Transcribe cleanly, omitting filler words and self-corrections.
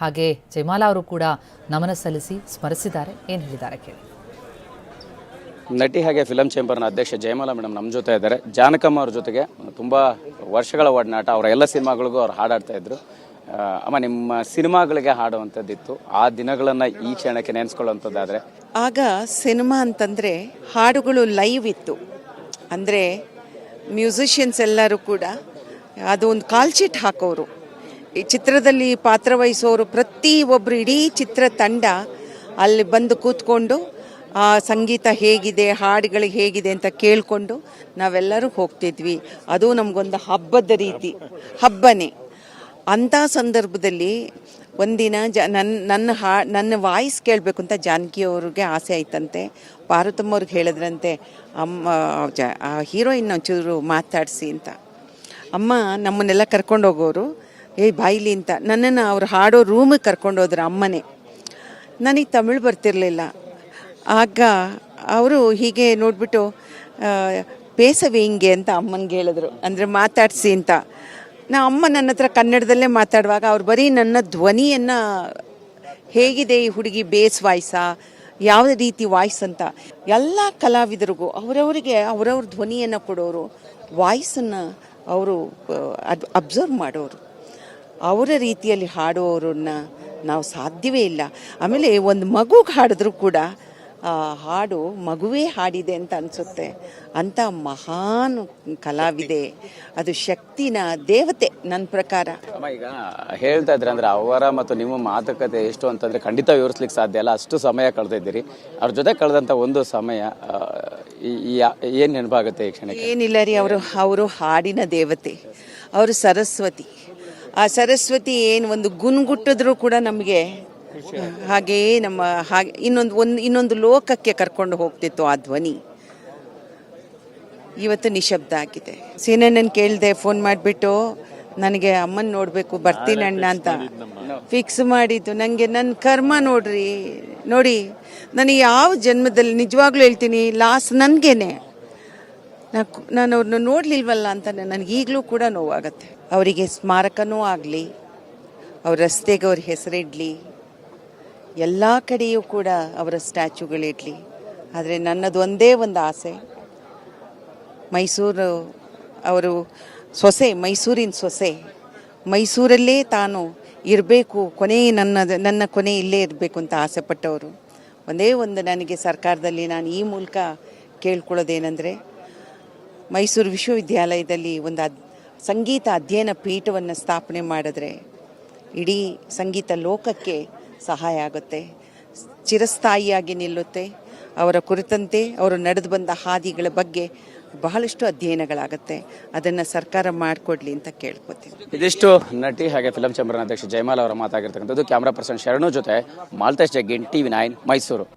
ಹಾಗೆ ಜಯಮಾಲಾ ಅವರು ಕೂಡ ನಮನ ಸಲ್ಲಿಸಿ ಸ್ಮರಿಸಿದ್ದಾರೆ. ಏನು ಹೇಳಿದ್ದಾರೆ ಕೇಳಿ. ನಟಿ ಹಾಗೆ ಫಿಲಂ ಚೇಂಬರ್ನ ಅಧ್ಯಕ್ಷ ಜಯಮಾಲಾ ಮೇಡಮ್ ನಮ್ಮ ಜೊತೆ ಇದ್ದಾರೆ. ಜಾನಕಮ್ಮ ಅವ್ರ ಜೊತೆಗೆ ತುಂಬ ವರ್ಷಗಳ ಒಡನಾಟ. ಅವರ ಎಲ್ಲ ಸಿನಿಮಾಗಳಿಗೂ ಅವ್ರು ಹಾಡಾಡ್ತಾ ಇದ್ರು. ಅಮ್ಮ, ನಿಮ್ಮ ಸಿನಿಮಾಗಳಿಗೆ ಹಾಡುವಂಥದ್ದಿತ್ತು, ಆ ದಿನಗಳನ್ನು ಈ ಕ್ಷಣಕ್ಕೆ ನೆನೆಸ್ಕೊಳ್ಳುವಂಥದ್ದಾದರೆ? ಆಗ ಸಿನಿಮಾ ಅಂತಂದರೆ ಹಾಡುಗಳು ಲೈವ್ ಇತ್ತು. ಅಂದರೆ ಮ್ಯೂಸಿಷಿಯನ್ಸ್ ಎಲ್ಲರೂ ಕೂಡ ಅದು ಒಂದು ಕಾಲ್ಶೀಟ್ ಹಾಕೋರು. ಈ ಚಿತ್ರದಲ್ಲಿ ಪಾತ್ರವಹಿಸೋರು ಪ್ರತಿಯೊಬ್ಬರು, ಇಡೀ ಚಿತ್ರ ತಂಡ ಅಲ್ಲಿ ಬಂದು ಕೂತ್ಕೊಂಡು ಆ ಸಂಗೀತ ಹೇಗಿದೆ, ಹಾಡುಗಳು ಹೇಗಿದೆ ಅಂತ ಕೇಳಿಕೊಂಡು ನಾವೆಲ್ಲರೂ ಹೋಗ್ತಿದ್ವಿ. ಅದು ನಮಗೊಂದು ಹಬ್ಬದ ರೀತಿ, ಹಬ್ಬನೇ. ಅಂಥ ಸಂದರ್ಭದಲ್ಲಿ ಒಂದಿನ ನನ್ನ ವಾಯ್ಸ್ ಕೇಳಬೇಕು ಅಂತ ಜಾನಕಿ ಅವ್ರಿಗೆ ಆಸೆ ಆಯ್ತಂತೆ. ಪಾರ್ವತಮ್ಮ ಅವ್ರಿಗೆ ಹೇಳಿದ್ರಂತೆ, ಅಮ್ಮ ಆ ಹೀರೋಯಿನ್ ಒಂಚೂರು ಮಾತಾಡಿಸಿ ಅಂತ. ಅಮ್ಮ ನಮ್ಮನ್ನೆಲ್ಲ ಕರ್ಕೊಂಡು ಹೋಗೋರು, ಬಾಯಿಲಿ ಅಂತ ನನ್ನನ್ನು ಅವ್ರು ಹಾಡೋ ರೂಮಿಗೆ ಕರ್ಕೊಂಡು ಹೋದ್ರು ಅಮ್ಮನೇ. ನನಗೆ ತಮಿಳು ಬರ್ತಿರಲಿಲ್ಲ. ಆಗ ಅವರು ಹೀಗೆ ನೋಡಿಬಿಟ್ಟು ಬೇಸವೆ ಹಿಂಗೆ ಅಂತ ಅಮ್ಮನಿಗೆ ಹೇಳಿದ್ರು, ಅಂದರೆ ಮಾತಾಡಿಸಿ ಅಂತ. ಅಮ್ಮ ನನ್ನ ಹತ್ರ ಕನ್ನಡದಲ್ಲೇ ಮಾತಾಡುವಾಗ ಅವ್ರು ಬರೀ ನನ್ನ ಧ್ವನಿಯನ್ನು, ಹೇಗಿದೆ ಈ ಹುಡುಗಿ, ಬೇಸ್ ವಾಯ್ಸಾ, ಯಾವ ರೀತಿ ವಾಯ್ಸ್ ಅಂತ ಎಲ್ಲ ಕಲಾವಿದರಿಗೂ ಅವರವರಿಗೆ ಅವರವ್ರ ಧ್ವನಿಯನ್ನು ಕೊಡೋರು, ವಾಯ್ಸನ್ನು ಅವರು ಅಬ್ಸರ್ವ್ ಮಾಡೋರು. ಅವರ ರೀತಿಯಲ್ಲಿ ಹಾಡುವವ್ರನ್ನ ನಾವು ಸಾಧ್ಯವೇ ಇಲ್ಲ. ಆಮೇಲೆ ಒಂದು ಮಗುಗೆ ಹಾಡಿದ್ರು ಕೂಡ ಹಾಡು ಮಗುವೇ ಹಾಡಿದೆ ಅಂತ ಅನಿಸುತ್ತೆ. ಅಂಥ ಮಹಾನ್ ಕಲಾವಿದೆ, ಅದು ಶಕ್ತಿನ ದೇವತೆ ನನ್ನ ಪ್ರಕಾರ. ಅಮ್ಮ, ಈಗ ಹೇಳ್ತಾ ಇದ್ರೆ ಅಂದರೆ ಅವರ ಮತ್ತು ನಿಮ್ಮ ಮಾತುಕತೆ ಎಷ್ಟು ಅಂತಂದರೆ ಖಂಡಿತ ವಿವರಿಸ್ಲಿಕ್ಕೆ ಸಾಧ್ಯ ಅಲ್ಲ, ಅಷ್ಟು ಸಮಯ ಕಳೆದಿದ್ದೀರಿ. ಅವ್ರ ಜೊತೆ ಕಳೆದಂಥ ಒಂದು ಸಮಯ ಏನು ನೆನಪಾಗುತ್ತೆ ಈ ಕ್ಷಣಕ್ಕೆ? ಏನಿಲ್ಲ ರೀ, ಅವರು ಹಾಡಿನ ದೇವತೆ, ಅವರು ಸರಸ್ವತಿ. ಆ ಸರಸ್ವತಿ ಏನು ಒಂದು ಗುನ್ಗುಟ್ಟಿದ್ರೂ ಕೂಡ ನಮಗೆ ಹಾಗೆಯೇ ಹಾಗೆ ಇನ್ನೊಂದು ಲೋಕಕ್ಕೆ ಕರ್ಕೊಂಡು ಹೋಗ್ತಿತ್ತು ಆ ಧ್ವನಿ. ಇವತ್ತು ನಿಶಬ್ದ ಆಗಿದೆ. ಸೀನಣ್ಣನ ಕೇಳಿದೆ ಫೋನ್ ಮಾಡಿಬಿಟ್ಟು, ನನಗೆ ಅಮ್ಮನ ನೋಡಬೇಕು, ಬರ್ತೀನಿ ಅಣ್ಣ ಅಂತ ಫಿಕ್ಸ್ ಮಾಡಿದ್ದು. ನನಗೆ ನನ್ನ ಕರ್ಮ ನೋಡಿ ನನಗೆ ಯಾವ ಜನ್ಮದಲ್ಲಿ, ನಿಜವಾಗ್ಲೂ ಹೇಳ್ತೀನಿ, ಲಾಸ್ ನನಗೇನೆ. ನಾನು ಅವ್ರನ್ನ ನೋಡಲಿಲ್ವಲ್ಲ ಅಂತ ನನಗೆ ಈಗಲೂ ಕೂಡ ನೋವಾಗತ್ತೆ. ಅವರಿಗೆ ಸ್ಮಾರಕನೂ ಆಗಲಿ, ಅವ್ರ ರಸ್ತೆಗೆ ಅವ್ರ ಹೆಸರಿಡಲಿ, ಎಲ್ಲ ಕಡೆಯೂ ಕೂಡ ಅವರ ಸ್ಟ್ಯಾಚ್ಯೂಗಳಿಡಲಿ. ಆದರೆ ನನ್ನದು ಒಂದೇ ಒಂದು ಆಸೆ, ಮೈಸೂರು, ಅವರು ಸೊಸೆ, ಮೈಸೂರಿನ ಸೊಸೆ, ಮೈಸೂರಲ್ಲೇ ತಾನು ಇರಬೇಕು, ನನ್ನ ಕೊನೆ ಇಲ್ಲೇ ಇರಬೇಕು ಅಂತ ಆಸೆ ಪಟ್ಟವರು. ಒಂದೇ ಒಂದು ನನಗೆ ಸರ್ಕಾರದಲ್ಲಿ ನಾನು ಈ ಮೂಲಕ ಕೇಳ್ಕೊಳ್ಳೋದೇನೆಂದರೆ, ಮೈಸೂರು ವಿಶ್ವವಿದ್ಯಾಲಯದಲ್ಲಿ ಒಂದು ಸಂಗೀತ ಅಧ್ಯಯನ ಪೀಠವನ್ನು ಸ್ಥಾಪನೆ ಮಾಡಿದ್ರೆ ಇಡೀ ಸಂಗೀತ ಲೋಕಕ್ಕೆ ಸಹಾಯ ಆಗುತ್ತೆ, ಚಿರಸ್ಥಾಯಿಯಾಗಿ ನಿಲ್ಲುತ್ತೆ. ಅವರ ಕುರಿತಂತೆ ಅವರು ನಡೆದು ಬಂದ ಹಾದಿಗಳ ಬಗ್ಗೆ ಬಹಳಷ್ಟು ಅಧ್ಯಯನಗಳಾಗುತ್ತೆ. ಅದನ್ನು ಸರ್ಕಾರ ಮಾಡಿಕೊಡ್ಲಿ ಅಂತ ಕೇಳ್ಕೊತೀನಿ. ಇದಿಷ್ಟು ನಟಿ ಹಾಗೆ ಫಿಲಂ ಚೇಂಬರ್ನ ಅಧ್ಯಕ್ಷ ಜಯಮಾಲಾ ಅವರ ಮಾತಾಗಿರ್ತಕ್ಕಂಥದ್ದು. ಕ್ಯಾಮ್ರಾ ಪರ್ಸನ್ ಶರಣು ಜೊತೆ ಮಾಲ್ತೇಶ್ ಜಗ್ಗಿನ್, TV9 ಮೈಸೂರು.